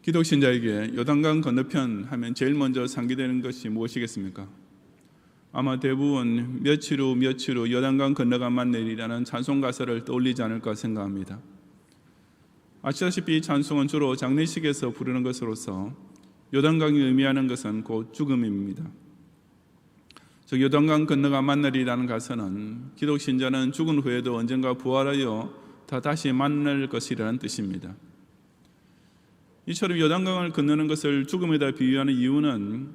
기독신자에게 요단강 건너편 하면 제일 먼저 상기되는 것이 무엇이겠습니까? 아마 대부분 며칠 후 요단강 건너가 만내리라는 찬송 가사를 떠올리지 않을까 생각합니다. 아시다시피 이 찬송은 주로 장례식에서 부르는 것으로서 요단강이 의미하는 것은 곧 죽음입니다. 즉 요단강 건너가 만나리라는 가사는 기독신자는 죽은 후에도 언젠가 부활하여 다시 만날 것이라는 뜻입니다. 이처럼 요단강을 건너는 것을 죽음에다 비유하는 이유는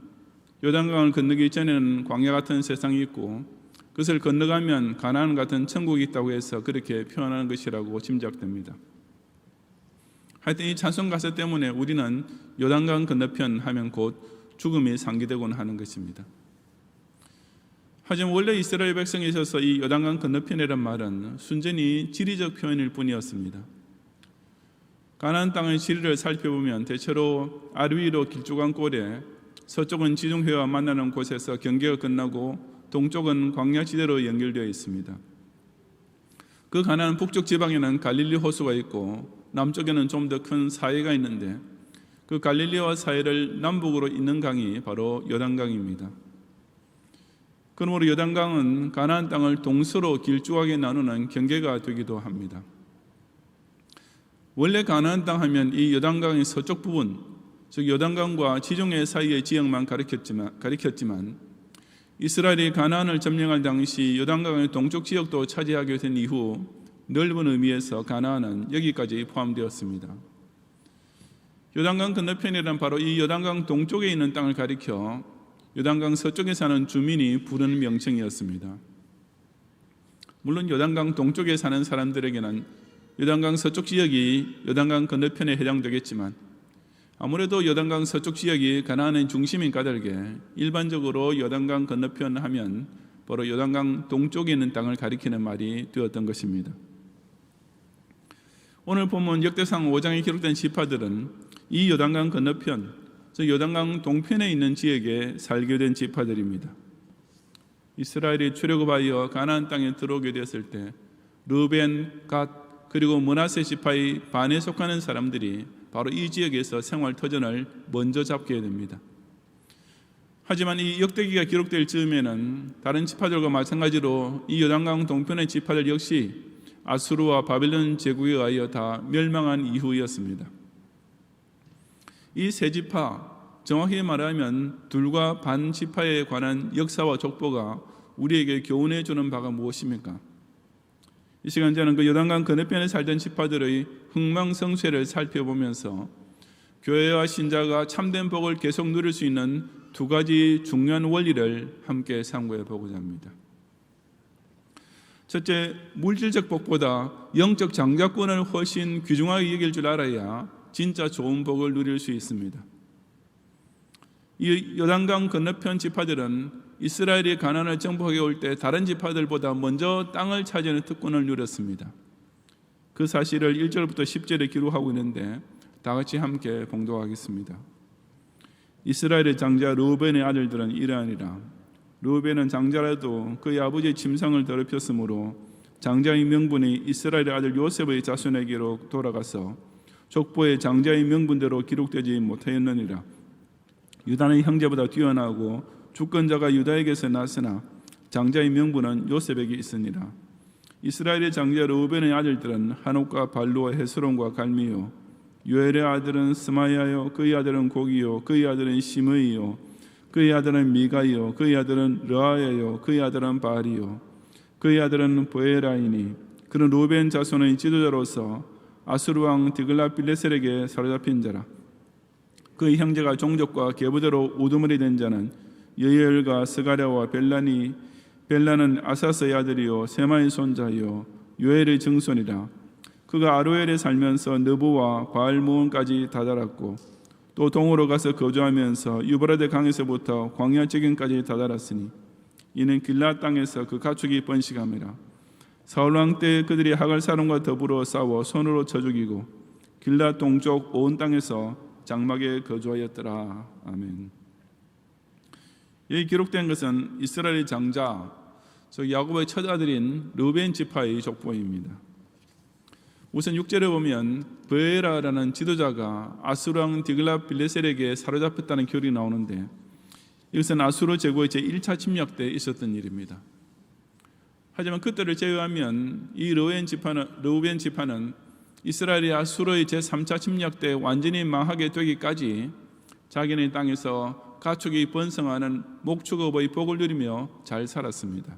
요단강을 건너기 전에는 광야 같은 세상이 있고 그것을 건너가면 가나안 같은 천국이 있다고 해서 그렇게 표현하는 것이라고 짐작됩니다. 하여튼 이 찬송 가사 때문에 우리는 요단강 건너편 하면 곧 죽음이 상기되곤 하는 것입니다. 하지만 원래 이스라엘 백성에 있어서 이 요단강 건너편이란 말은 순전히 지리적 표현일 뿐이었습니다. 가나안 땅의 지리를 살펴보면 대체로 아르위로 길쭉한 꼴에 서쪽은 지중해와 만나는 곳에서 경계가 끝나고 동쪽은 광야지대로 연결되어 있습니다. 그 가나안 북쪽 지방에는 갈릴리 호수가 있고 남쪽에는 좀 더 큰 사해가 있는데 그 갈릴리와 사해를 남북으로 잇는 강이 바로 요단강입니다. 그러므로 요단강은 가나안 땅을 동서로 길쭉하게 나누는 경계가 되기도 합니다. 원래 가나안 땅 하면 이 요단강의 서쪽 부분, 즉 요단강과 지중해 사이의 지역만 가리켰지만 이스라엘이 가나안을 점령할 당시 요단강의 동쪽 지역도 차지하게 된 이후 넓은 의미에서 가나안은 여기까지 포함되었습니다. 요단강 건너편이란 바로 이 요단강 동쪽에 있는 땅을 가리켜 요단강 서쪽에 사는 주민이 부르는 명칭이었습니다. 물론 요단강 동쪽에 사는 사람들에게는 요단강 서쪽 지역이 요단강 건너편에 해당되겠지만 아무래도 요단강 서쪽 지역이 가나안의 중심인 까닭에 일반적으로 요단강 건너편 하면 바로 요단강 동쪽에 있는 땅을 가리키는 말이 되었던 것입니다. 오늘 본문 역대상 5장에 기록된 지파들은 이 요단강 건너편, 즉 요단강 동편에 있는 지역에 살게 된 지파들입니다. 이스라엘이 출애굽하여 가나안 땅에 들어오게 되었을 때 르벤, 갓 그리고 므낫세 지파의 반에 속하는 사람들이 바로 이 지역에서 생활 터전을 먼저 잡게 됩니다. 하지만 이 역대기가 기록될 즈음에는 다른 지파들과 마찬가지로 이 요단강 동편의 지파들 역시 아수르와 바벨론 제국에 의하여 다 멸망한 이후였습니다. 이 세 지파, 정확히 말하면 둘과 반 지파에 관한 역사와 족보가 우리에게 교훈해 주는 바가 무엇입니까? 이 시간 저는 그 요단강 건너편에 살던 지파들의 흥망성쇠를 살펴보면서 교회와 신자가 참된 복을 계속 누릴 수 있는 두 가지 중요한 원리를 함께 상고해 보고자 합니다. 첫째, 물질적 복보다 영적 장자권을 훨씬 귀중하게 여길 줄 알아야 진짜 좋은 복을 누릴 수 있습니다. 이 요단강 건너편 지파들은 이스라엘이 가나안을 정복하게 올 때 다른 지파들보다 먼저 땅을 차지하는 특권을 누렸습니다. 그 사실을 1절부터 10절에 기록하고 있는데 다 같이 함께 봉독하겠습니다. 이스라엘의 장자 르우벤의 아들들은 이러하니라. 르우벤은 장자라도 그의 아버지의 침상을 더럽혔으므로 장자의 명분이 이스라엘의 아들 요셉의 자손에게로 돌아가서 족보의 장자의 명분대로 기록되지 못하였느니라. 유다는 형제보다 뛰어나고 주권자가 유다에게서 났으나 장자의 명분은 요셉에게 있으니라. 이스라엘의 장자 르우벤의 아들들은 하녹과 발루와 헤스론과 갈미요, 요엘의 아들은 스마야요, 그의 아들은 고기요, 그의 아들은 시므이요, 그의 아들은 미가요, 그의 아들은 르아야요, 그의 아들은 바리요, 그의 아들은 보에라이니 그는 르우벤 자손의 지도자로서 아수르 왕 디글라빌레셀에게 사로잡힌 자라. 그의 형제가 종족과 계보대로 우두머리 된 자는 여엘과 스가랴와 벨라니, 벨라는 아사스의 아들이요 세마의 손자요 요엘의 증손이라. 그가 아로엘에 살면서 느부와 바알모온까지 다다랐고 또 동으로 가서 거주하면서 유브라데 강에서부터 광야 지경까지 다다랐으니 이는 길라 땅에서 그 가축이 번식함이라. 사울 왕 때 그들이 하갈 사람과 더불어 싸워 손으로 쳐 죽이고 길라 동쪽 온 땅에서 장막에 거주하였더라. 아멘. 여기 기록된 것은 이스라엘의 장자, 즉 야곱의 첫 아들인 르벤 지파의 족보입니다. 우선 6절에 보면 브에라라는 지도자가 아수르 왕 디글랏빌레셀에게 사로잡혔다는 교리 나오는데, 이것은 아수르 제국의 제1차 침략 때 있었던 일입니다. 하지만 그때를 제외하면 이 르우벤 지파는 이스라엘이 아수르의 제3차 침략 때 완전히 망하게 되기까지 자기네 땅에서 가축이 번성하는 목축업의 복을 누리며 잘 살았습니다.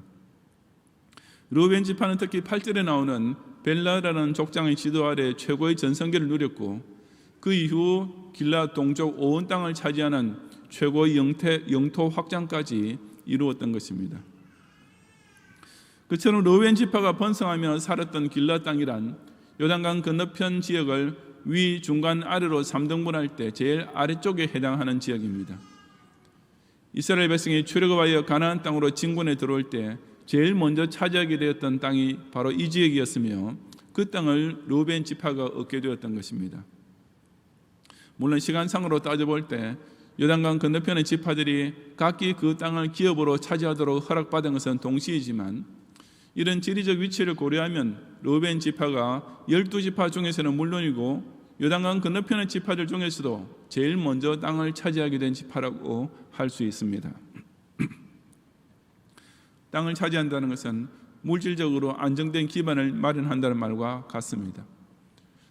르우벤 지파는 특히 8절에 나오는 벨라라는 족장의 지도 아래 최고의 전성기를 누렸고, 그 이후 길랏 동쪽 온 땅을 차지하는 최고의 영토 확장까지 이루었던 것입니다. 그처럼 르우벤 지파가 번성하며 살았던 길랏 땅이란 요단강 건너편 지역을 위, 중간, 아래로 3등분할 때 제일 아래쪽에 해당하는 지역입니다. 이스라엘 백성이 출애굽하여 가나안 땅으로 진군에 들어올 때 제일 먼저 차지하게 되었던 땅이 바로 이 지역이었으며, 그 땅을 르우벤 지파가 얻게 되었던 것입니다. 물론 시간상으로 따져볼 때 요단강 건너편의 지파들이 각기 그 땅을 기업으로 차지하도록 허락받은 것은 동시이지만, 이런 지리적 위치를 고려하면 르우벤 지파가 12지파 중에서는 물론이고 요단강 건너편의 지파들 중에서도 제일 먼저 땅을 차지하게 된 지파라고 할 수 있습니다. 땅을 차지한다는 것은 물질적으로 안정된 기반을 마련한다는 말과 같습니다.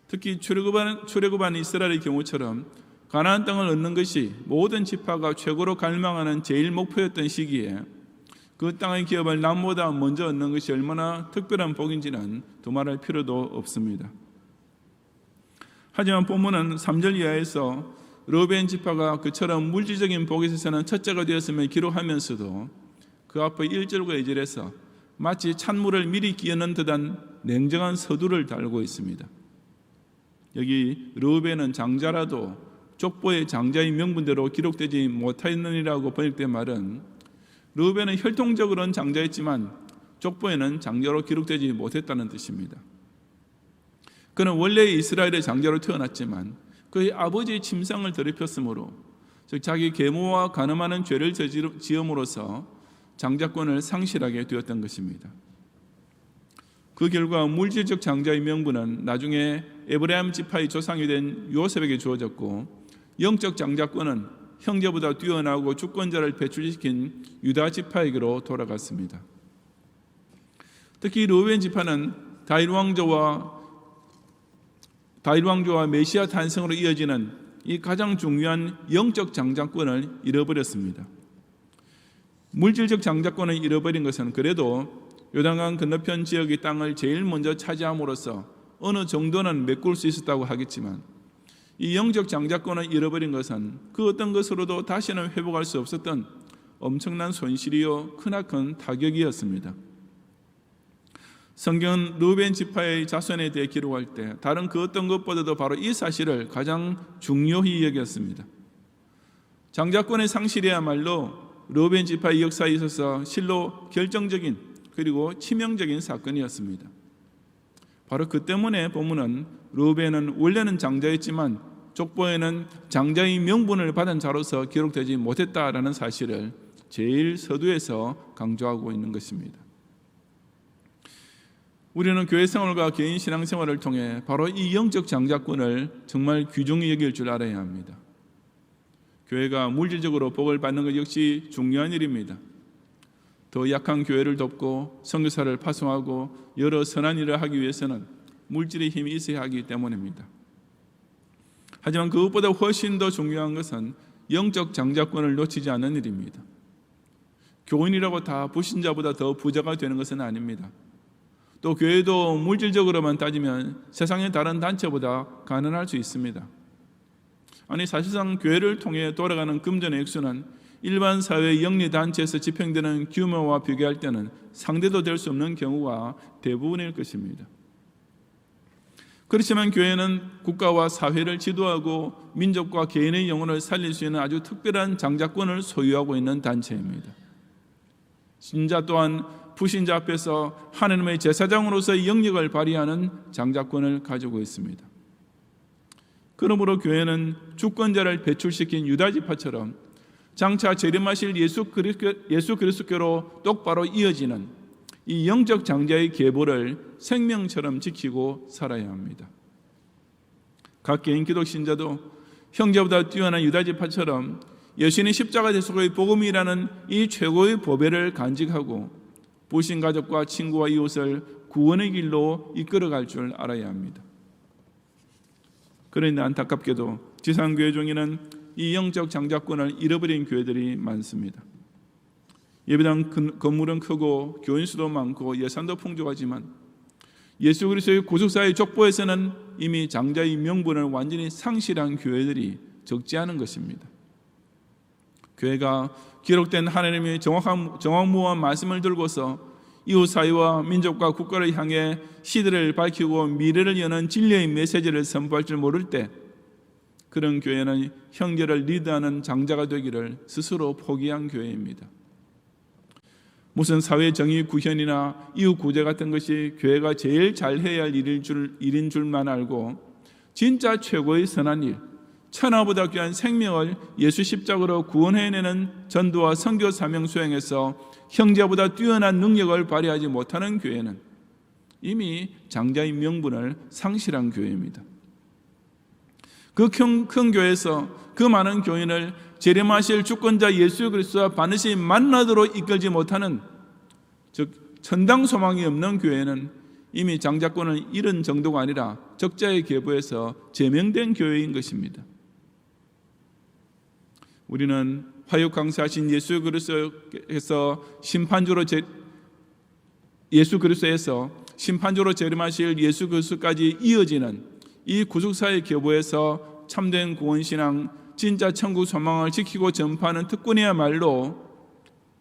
특히 출애굽한 이스라엘의 경우처럼 가나안 땅을 얻는 것이 모든 지파가 최고로 갈망하는 제일 목표였던 시기에 그 땅의 기업을 남보다 먼저 얻는 것이 얼마나 특별한 복인지는 두말할 필요도 없습니다. 하지만 본문은 3절 이하에서 르우벤 지파가 그처럼 물질적인 복에 있어서는 첫째가 되었음을 기록하면서도 그 앞에 1절과 2절에서 마치 찬물을 미리 끼얹는 듯한 냉정한 서두를 달고 있습니다. 여기 르우벤은 장자라도 족보의 장자의 명분대로 기록되지 못하였느니라고 번역된 말은, 르우벤은 혈통적으로는 장자였지만 족보에는 장자로 기록되지 못했다는 뜻입니다. 그는 원래 이스라엘의 장자로 태어났지만 그의 아버지의 침상을 더럽혔으므로, 즉 자기 계모와 간음하는 죄를 지음으로써 장자권을 상실하게 되었던 것입니다. 그 결과 물질적 장자의 명분은 나중에 에브라임 지파의 조상이 된 요셉에게 주어졌고, 영적 장자권은 형제보다 뛰어나고 주권자를 배출시킨 유다 지파에게로 돌아갔습니다. 특히 르우벤 지파는 다윗 왕조와 메시아 탄생으로 이어지는 이 가장 중요한 영적 장자권을 잃어버렸습니다. 물질적 장자권을 잃어버린 것은 그래도 요단강 건너편 지역의 땅을 제일 먼저 차지함으로써 어느 정도는 메꿀 수 있었다고 하겠지만, 이 영적 장자권을 잃어버린 것은 그 어떤 것으로도 다시는 회복할 수 없었던 엄청난 손실이요 크나큰 타격이었습니다. 성경은 르우벤 지파의 자손에 대해 기록할 때 다른 그 어떤 것보다도 바로 이 사실을 가장 중요히 여겼습니다. 장자권의 상실이야말로 르우벤 지파의 역사에 있어서 실로 결정적인 그리고 치명적인 사건이었습니다. 바로 그 때문에 본문은 르우벤은 원래는 장자였지만 족보에는 장자의 명분을 받은 자로서 기록되지 못했다라는 사실을 제일 서두에서 강조하고 있는 것입니다. 우리는 교회 생활과 개인 신앙 생활을 통해 바로 이 영적 장자권을 정말 귀중히 여길 줄 알아야 합니다. 교회가 물질적으로 복을 받는 것 역시 중요한 일입니다. 더 약한 교회를 돕고 선교사를 파송하고 여러 선한 일을 하기 위해서는 물질의 힘이 있어야 하기 때문입니다. 하지만 그것보다 훨씬 더 중요한 것은 영적 장자권을 놓치지 않는 일입니다. 교인이라고 다 불신자보다 더 부자가 되는 것은 아닙니다. 또 교회도 물질적으로만 따지면 세상의 다른 단체보다 가난할 수 있습니다. 아니 사실상 교회를 통해 돌아가는 금전의 액수는 일반 사회 영리단체에서 집행되는 규모와 비교할 때는 상대도 될 수 없는 경우가 대부분일 것입니다. 그렇지만 교회는 국가와 사회를 지도하고 민족과 개인의 영혼을 살릴 수 있는 아주 특별한 장자권을 소유하고 있는 단체입니다. 신자 또한 불신자 앞에서 하나님의 제사장으로서의 영역을 발휘하는 장자권을 가지고 있습니다. 그러므로 교회는 주권자를 배출시킨 유다 지파처럼 장차 재림하실 예수 그리스도께로 똑바로 이어지는 이 영적 장자의 계보를 생명처럼 지키고 살아야 합니다. 각 개인 기독 신자도 형제보다 뛰어난 유다 지파처럼 예수님의 십자가 대속의 복음이라는 이 최고의 보배를 간직하고 부신 가족과 친구와 이웃을 구원의 길로 이끌어갈 줄 알아야 합니다. 그런데 안타깝게도 지상교회 중에는 이 영적 장자권을 잃어버린 교회들이 많습니다. 예배당 건물은 크고 교인 수도 많고 예산도 풍족하지만 예수 그리스도의 구속사의 족보에서는 이미 장자의 명분을 완전히 상실한 교회들이 적지 않은 것입니다. 교회가 기록된 하나님의 정확무한 말씀을 들고서 이웃 사회와 민족과 국가를 향해 시대를 밝히고 미래를 여는 진리의 메시지를 선포할 줄 모를 때 그런 교회는 형제를 리드하는 장자가 되기를 스스로 포기한 교회입니다. 무슨 사회 정의 구현이나 이웃 구제 같은 것이 교회가 제일 잘해야 할 일인 줄만 알고 진짜 최고의 선한 일, 천하보다 귀한 생명을 예수 십자가로 구원해내는 전도와 선교 사명 수행에서 형제보다 뛰어난 능력을 발휘하지 못하는 교회는 이미 장자의 명분을 상실한 교회입니다. 그 큰 교회에서 그 많은 교인을 재림하실 주권자 예수 그리스도와 반드시 만나도록 이끌지 못하는, 즉 천당 소망이 없는 교회는 이미 장자권을 잃은 정도가 아니라 적자의 계보에서 제명된 교회인 것입니다. 우리는 화육 강사하신 예수 그리스도에서 심판주로 재림하실 예수 그리스도까지 이어지는 이 구속사의 계보에서 참된 구원신앙, 진짜 천국 소망을 지키고 전파하는 특권이야말로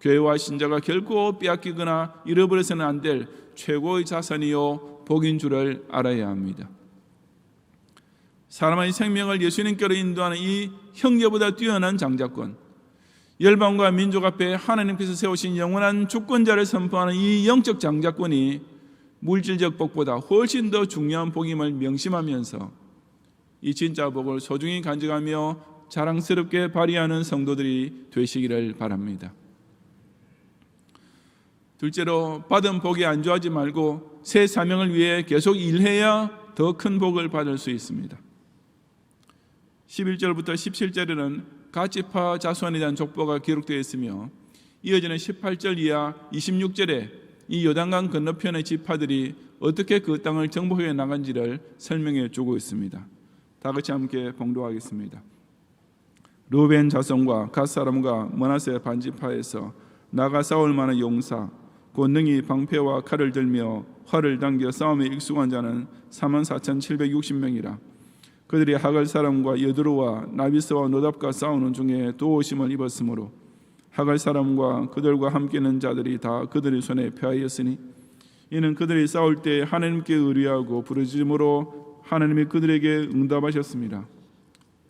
교회와 신자가 결코 빼앗기거나 잃어버려서는 안 될 최고의 자산이요 복인 줄을 알아야 합니다. 사람의 생명을 예수님께로 인도하는 이 형제보다 뛰어난 장자권, 열방과 민족 앞에 하나님께서 세우신 영원한 주권자를 선포하는 이 영적 장자권이 물질적 복보다 훨씬 더 중요한 복임을 명심하면서 이 진짜 복을 소중히 간직하며 자랑스럽게 발휘하는 성도들이 되시기를 바랍니다. 둘째로, 받은 복에 안주하지 말고 새 사명을 위해 계속 일해야 더 큰 복을 받을 수 있습니다. 11절부터 17절에는 각 지파 자손에 대한 족보가 기록되어 있으며 이어지는 18절 이하 26절에 이 요단강 건너편의 지파들이 어떻게 그 땅을 정복해 나간지를 설명해 주고 있습니다. 다 같이 함께 봉독하겠습니다. 르우벤 자손과 갓 사람과 므낫세 반지파에서 나가 싸울 만한 용사, 곧 능히 방패와 칼을 들며 활을 당겨 싸움에 익숙한 자는 44,760명이라. 그들이 하갈 사람과 여드로와 나비스와 노답과 싸우는 중에 도우심을 입었으므로 하갈 사람과 그들과 함께는 자들이 다 그들의 손에 패하였으니 이는 그들이 싸울 때 하나님께 의뢰하고 부르짖음으로 하나님이 그들에게 응답하셨습니다.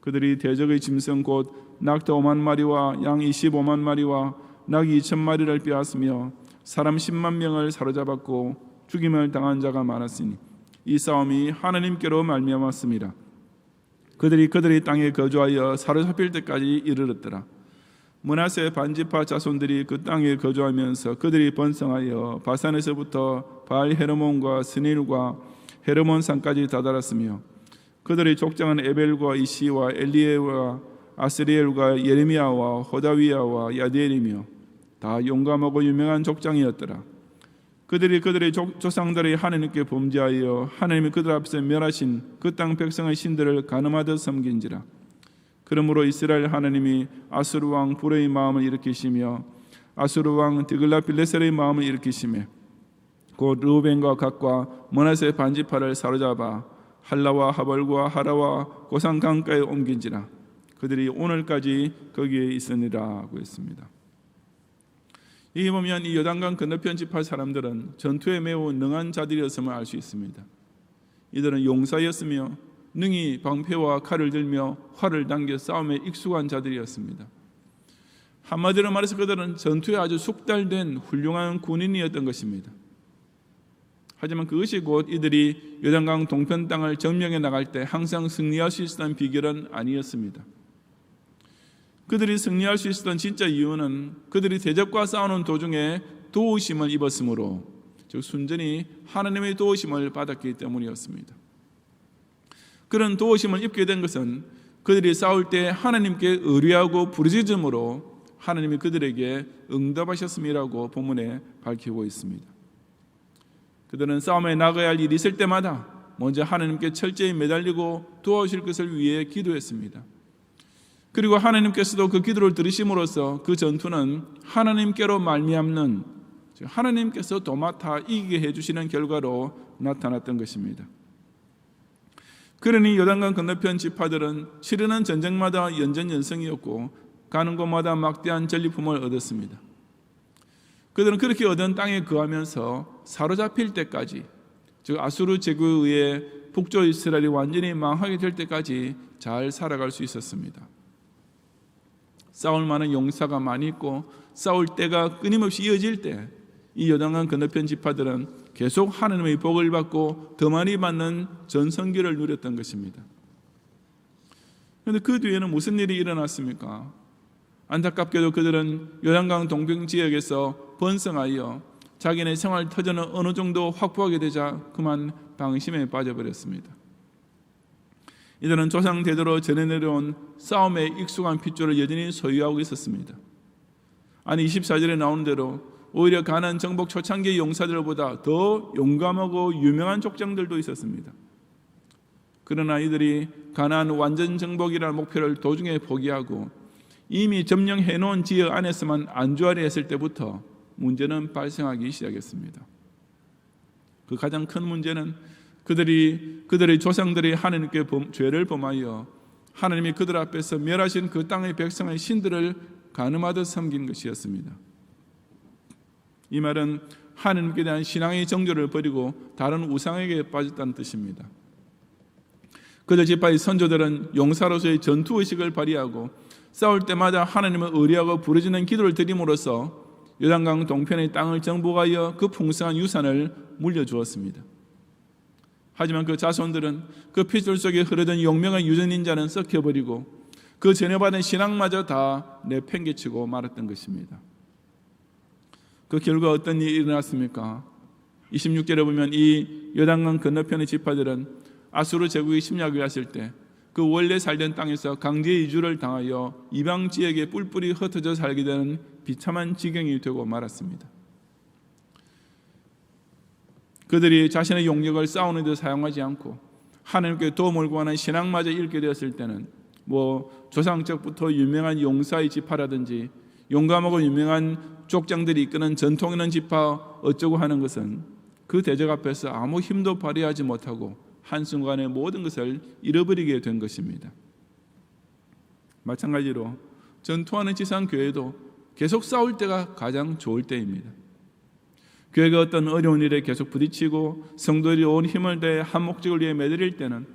그들이 대적의 짐승 곧 낙타 5만 마리와 양 25만 마리와 낙 2,000마리를 빼앗으며 사람 10만 명을 사로잡았고 죽임을 당한 자가 많았으니 이 싸움이 하나님께로 말미암았습니다. 그들이 그들의 땅에 거주하여 사로잡힐 때까지 이르렀더라. 므낫세 반지파 자손들이 그 땅에 거주하면서 그들이 번성하여 바산에서부터 바알 헤르몬과 스닐과 헤르몬 산까지 다다랐으며 그들의 족장은 에벨과 이시와 엘리에와 아스리엘과 예레미야와 호다위야와 야디엘이며 다 용감하고 유명한 족장이었더라. 그들이 그들의 조상들의 하나님께 범죄하여 하나님이 그들 앞에서 멸하신 그 땅 백성의 신들을 간음하듯 섬긴지라. 그러므로 이스라엘 하나님이 아수르 왕 불의 마음을 일으키시며 아수르 왕 디글라필레셀의 마음을 일으키시며 곧 르우벤과 갓과 므낫세 반지파를 사로잡아 할라와 하벌과 하라와 고산 강가에 옮긴지라. 그들이 오늘까지 거기에 있으니라 하고 있습니다. 여기 보면 이 요단강 건너편 지파 사람들은 전투에 매우 능한 자들이었음을 알 수 있습니다. 이들은 용사였으며 능히 방패와 칼을 들며 활을 당겨 싸움에 익숙한 자들이었습니다. 한마디로 말해서 그들은 전투에 아주 숙달된 훌륭한 군인이었던 것입니다. 하지만 그것이 곧 이들이 요단강 동편 땅을 점령해 나갈 때 항상 승리할 수 있었던 비결은 아니었습니다. 그들이 승리할 수 있었던 진짜 이유는 그들이 대적과 싸우는 도중에 도우심을 입었으므로 즉 순전히 하나님의 도우심을 받았기 때문이었습니다. 그런 도우심을 입게 된 것은 그들이 싸울 때 하나님께 의뢰하고 부르짖음으로 하나님이 그들에게 응답하셨음이라고 본문에 밝히고 있습니다. 그들은 싸움에 나가야 할 일이 있을 때마다 먼저 하나님께 철저히 매달리고 도와주실 것을 위해 기도했습니다. 그리고 하나님께서도 그 기도를 들으심으로써 그 전투는 하나님께로 말미암는, 하나님께서 도맡아 이기게 해주시는 결과로 나타났던 것입니다. 그러니 요단강 건너편 지파들은 치르는 전쟁마다 연전연승이었고 가는 곳마다 막대한 전리품을 얻었습니다. 그들은 그렇게 얻은 땅에 거하면서 사로잡힐 때까지, 즉 아수르 제국에 의해 북쪽 이스라엘이 완전히 망하게 될 때까지 잘 살아갈 수 있었습니다. 싸울 만한 용사가 많이 있고 싸울 때가 끊임없이 이어질 때 이 요단강 건너편 지파들은 계속 하나님의 복을 받고 더 많이 받는 전성기를 누렸던 것입니다. 그런데 그 뒤에는 무슨 일이 일어났습니까? 안타깝게도 그들은 요단강 동편 지역에서 번성하여 자기네 생활 터전을 어느 정도 확보하게 되자 그만 방심에 빠져버렸습니다. 이들은 조상 대대로 전해 내려온 싸움에 익숙한 핏줄을 여전히 소유하고 있었습니다. 아니 24절에 나오는 대로 오히려 가나안 정복 초창기의 용사들보다 더 용감하고 유명한 족장들도 있었습니다. 그러나 이들이 가나안 완전 정복이라는 목표를 도중에 포기하고 이미 점령해 놓은 지역 안에서만 안주하려 했을 때부터 문제는 발생하기 시작했습니다. 그 가장 큰 문제는 그들의 조상들이 하나님께 죄를 범하여 하나님이 그들 앞에서 멸하신 그 땅의 백성의 신들을 간음하듯 섬긴 것이었습니다. 이 말은 하나님께 대한 신앙의 정조를 버리고 다른 우상에게 빠졌다는 뜻입니다. 그들 지파의 선조들은 용사로서의 전투의식을 발휘하고 싸울 때마다 하나님을 의뢰하고 부르짖는 기도를 드림으로써 요단강 동편의 땅을 정복하여 그 풍성한 유산을 물려주었습니다. 하지만 그 자손들은 그 핏줄 속에 흐르던 용맹한 유전인자는 썩혀버리고 그 전해받은 신앙마저 다 내팽개치고 말았던 것입니다. 그 결과 어떤 일이 일어났습니까? 26절에 보면 이 요단강 건너편의 지파들은 아수르 제국이 침략을 했을 때 그 원래 살던 땅에서 강제 이주를 당하여 이방 지역에 뿔뿔이 흩어져 살게 되는 비참한 지경이 되고 말았습니다. 그들이 자신의 용력을 싸우는 데 사용하지 않고 하나님께 도움을 구하는 신앙마저 잃게 되었을 때는 조상적부터 유명한 용사의 지파라든지 용감하고 유명한 족장들이 이끄는 전통 있는 지파 어쩌고 하는 것은 그 대적 앞에서 아무 힘도 발휘하지 못하고 한순간에 모든 것을 잃어버리게 된 것입니다. 마찬가지로 전투하는 지상교회도 계속 싸울 때가 가장 좋을 때입니다. 교회가 어떤 어려운 일에 계속 부딪히고 성도들이 온 힘을 다해 한 목적을 위해 매달릴 때는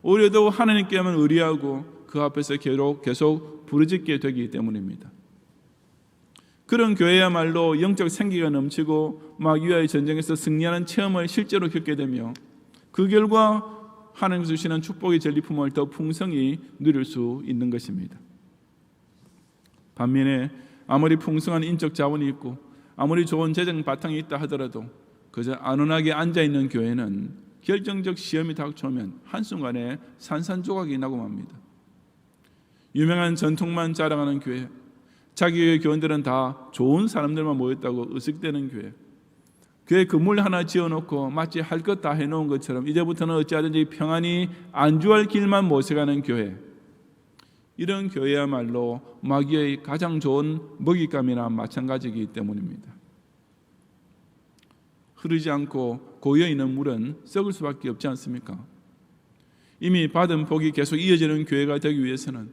오히려 더 하나님께만 의뢰하고 그 앞에서 계속 부르짖게 되기 때문입니다. 그런 교회야말로 영적 생기가 넘치고 마귀와의 전쟁에서 승리하는 체험을 실제로 겪게 되며 그 결과 하나님 주시는 축복의 전리품을 더 풍성히 누릴 수 있는 것입니다. 반면에 아무리 풍성한 인적 자원이 있고 아무리 좋은 재정 바탕이 있다 하더라도 그저 안온하게 앉아있는 교회는 결정적 시험이 닥쳐오면 한순간에 산산조각이 나고 맙니다. 유명한 전통만 자랑하는 교회, 자기 교회 교원들은 다 좋은 사람들만 모였다고 의식되는 교회, 교회 건물 하나 지어놓고 마치 할 것 다 해놓은 것처럼 이제부터는 어찌하든지 평안히 안주할 길만 모셔가는 교회, 이런 교회야말로 마귀의 가장 좋은 먹잇감이나 마찬가지이기 때문입니다. 흐르지 않고 고여있는 물은 썩을 수밖에 없지 않습니까? 이미 받은 복이 계속 이어지는 교회가 되기 위해서는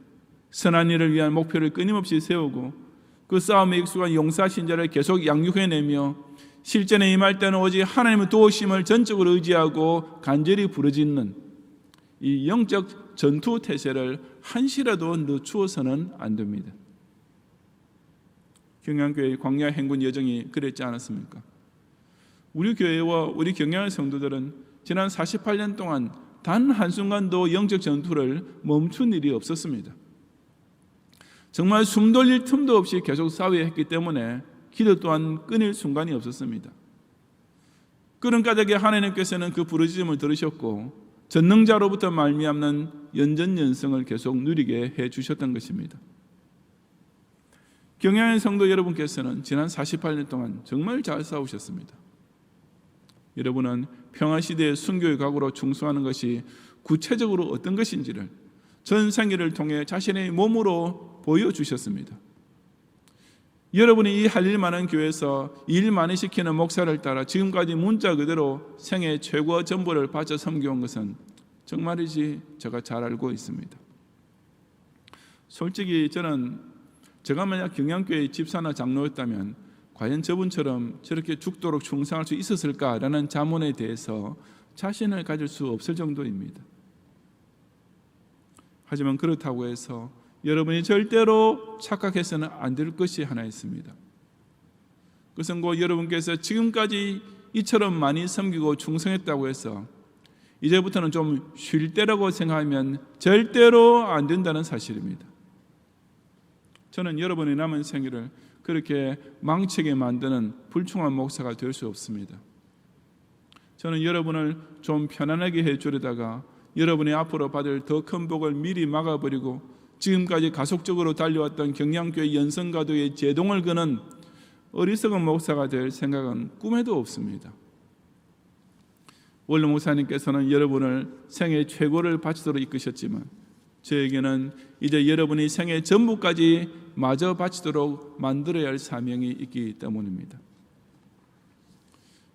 선한 일을 위한 목표를 끊임없이 세우고 그 싸움에 익숙한 용사신자를 계속 양육해내며 실전에 임할 때는 오직 하나님의 도우심을 전적으로 의지하고 간절히 부르짖는 이 영적 전투 태세를 한시라도 늦추어서는 안 됩니다. 경양교회의 광야 행군 여정이 그랬지 않았습니까? 우리 교회와 우리 경양의 성도들은 지난 48년 동안 단 한순간도 영적 전투를 멈춘 일이 없었습니다. 정말 숨 돌릴 틈도 없이 계속 싸워야 했기 때문에 기도 또한 끊일 순간이 없었습니다. 그런 까닭에 하나님께서는 그 부르짖음을 들으셨고 전능자로부터 말미암는 연전연승을 계속 누리게 해주셨던 것입니다. 경양의 성도 여러분께서는 지난 48년 동안 정말 잘 싸우셨습니다. 여러분은 평화시대의 순교의 각오로 충성하는 것이 구체적으로 어떤 것인지를 전 생애를 통해 자신의 몸으로 보여주셨습니다. 여러분이 이 할 일 많은 교회에서 일 많이 시키는 목사를 따라 지금까지 문자 그대로 생애 최고 전부를 바쳐 섬겨온 것은 정말이지 제가 잘 알고 있습니다. 솔직히 저는 제가 만약 경양교회 집사나 장로였다면 과연 저분처럼 저렇게 죽도록 충성할 수 있었을까라는 자문에 대해서 자신을 가질 수 없을 정도입니다. 하지만 그렇다고 해서 여러분이 절대로 착각해서는 안 될 것이 하나 있습니다. 그것은 곧 여러분께서 지금까지 이처럼 많이 섬기고 충성했다고 해서 이제부터는 좀 쉴 때라고 생각하면 절대로 안 된다는 사실입니다. 저는 여러분의 남은 생애를 그렇게 망치게 만드는 불충한 목사가 될 수 없습니다. 저는 여러분을 좀 편안하게 해주려다가 여러분이 앞으로 받을 더 큰 복을 미리 막아버리고 지금까지 가속적으로 달려왔던 경양교회 연성가도의 제동을 거는 어리석은 목사가 될 생각은 꿈에도 없습니다. 원로 목사님께서는 여러분을 생애 최고를 바치도록 이끄셨지만 저에게는 이제 여러분이 생애 전부까지 마저 바치도록 만들어야 할 사명이 있기 때문입니다.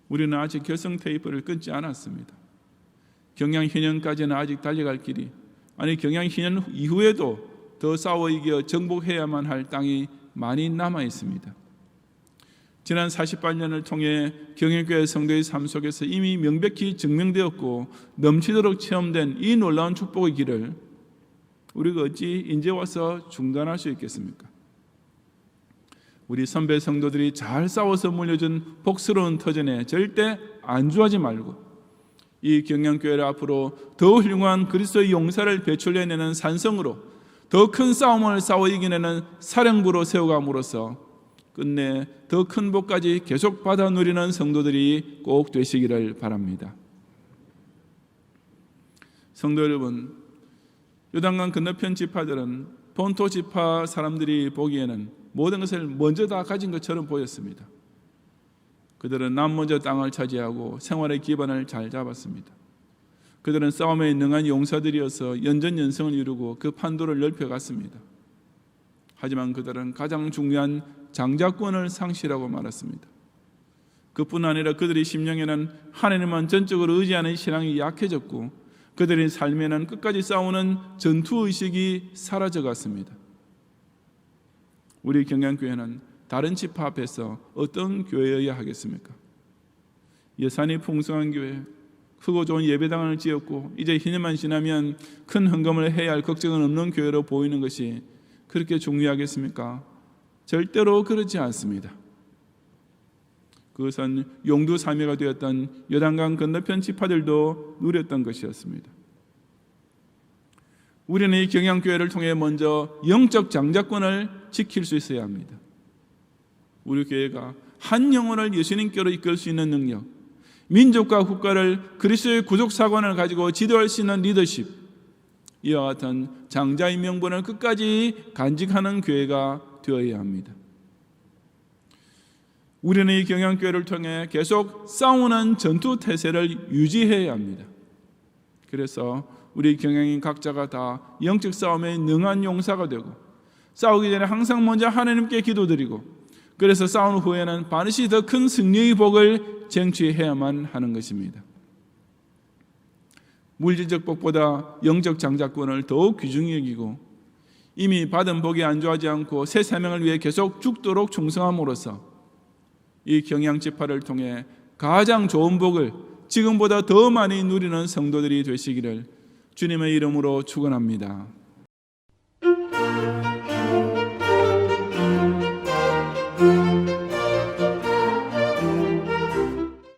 우리는 아직 결성 테이프를 끊지 않았습니다. 경양 희년까지는 아직 달려갈 길이, 아니 경양 희년 이후에도 더 싸워 이겨 정복해야만 할 땅이 많이 남아 있습니다. 지난 48년을 통해 경영교회 성도의 삶 속에서 이미 명백히 증명되었고 넘치도록 체험된 이 놀라운 축복의 길을 우리가 어찌 이제 와서 중단할 수 있겠습니까? 우리 선배 성도들이 잘 싸워서 물려준 복스러운 터전에 절대 안주하지 말고 이 경양교회를 앞으로 더 훌륭한 그리스도의 용사를 배출해내는 산성으로 더 큰 싸움을 싸워 이겨내는 사령부로 세워감으로써 끝내 더 큰 복까지 계속 받아 누리는 성도들이 꼭 되시기를 바랍니다. 성도 여러분, 요단강 건너편 지파들은 본토 지파 사람들이 보기에는 모든 것을 먼저 다 가진 것처럼 보였습니다. 그들은 남 먼저 땅을 차지하고 생활의 기반을 잘 잡았습니다. 그들은 싸움에 능한 용사들이어서 연전연승을 이루고 그 판도를 넓혀갔습니다. 하지만 그들은 가장 중요한 장자권을 상실하고 말았습니다. 그뿐 아니라 그들의 심령에는 하나님만 전적으로 의지하는 신앙이 약해졌고 그들의 삶에는 끝까지 싸우는 전투의식이 사라져갔습니다. 우리 경양교회는 다른 지파 앞에서 어떤 교회여야 하겠습니까? 예산이 풍성한 교회, 크고 좋은 예배당을 지었고 이제 희년만 지나면 큰 헌금을 해야 할 걱정은 없는 교회로 보이는 것이 그렇게 중요하겠습니까? 절대로 그렇지 않습니다. 그것은 용두사미가 되었던 요단강 건너편 지파들도 누렸던 것이었습니다. 우리는 이 경양교회를 통해 먼저 영적 장자권을 지킬 수 있어야 합니다. 우리 교회가 한 영혼을 예수님께로 이끌 수 있는 능력, 민족과 국가를 그리스도의 구속사관을 가지고 지도할 수 있는 리더십, 이와 같은 장자의 명분을 끝까지 간직하는 교회가 되어야 합니다. 우리는 이 경양교회를 통해 계속 싸우는 전투태세를 유지해야 합니다. 그래서 우리 경양인 각자가 다 영적 싸움에 능한 용사가 되고 싸우기 전에 항상 먼저 하나님께 기도드리고 그래서 싸운 후에는 반드시 더 큰 승리의 복을 쟁취해야만 하는 것입니다. 물질적 복보다 영적 장자권을 더욱 귀중히 여기고 이미 받은 복에 안주하지 않고 새 사명을 위해 계속 죽도록 충성함으로써 이 경양지파를 통해 가장 좋은 복을 지금보다 더 많이 누리는 성도들이 되시기를 주님의 이름으로 축원합니다.